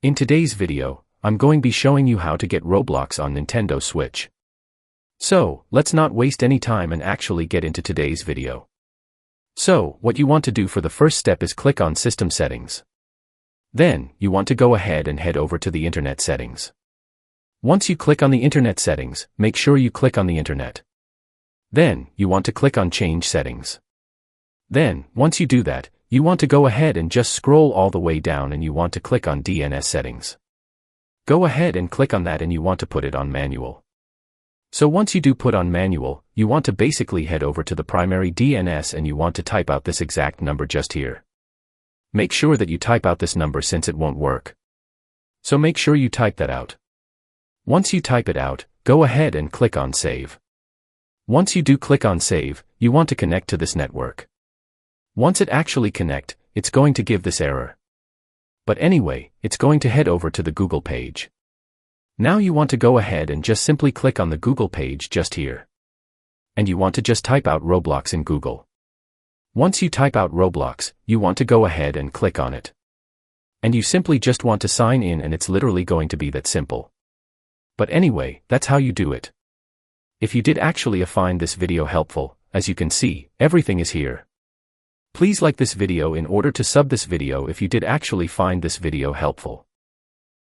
In today's video, I'm going to be showing you how to get Roblox on Nintendo Switch. So, let's not waste any time and actually get into today's video. So, what you want to do for the first step is click on System Settings. Then, you want to go ahead and head over to the Internet Settings. Once you click on the Internet Settings, make sure you click on the Internet. Then, you want to click on Change Settings. Then, once you do that, you want to go ahead and just scroll all the way down and you want to click on DNS Settings. Go ahead and click on that and you want to put it on Manual. So once you do put on Manual, you want to basically head over to the primary DNS and you want to type out this exact number just here. Make sure that you type out this number since it won't work. So make sure you type that out. Once you type it out, go ahead and click on Save. Once you do click on Save, you want to connect to this network. Once it actually connect, it's going to give this error. But anyway, it's going to head over to the Google page. Now you want to go ahead and just simply click on the Google page just here. And you want to just type out Roblox in Google. Once you type out Roblox, you want to go ahead and click on it. And you simply just want to sign in and it's literally going to be that simple. But anyway, that's how you do it. If you did actually find this video helpful, as you can see, everything is here. Please like this video in order to sub this video if you did actually find this video helpful.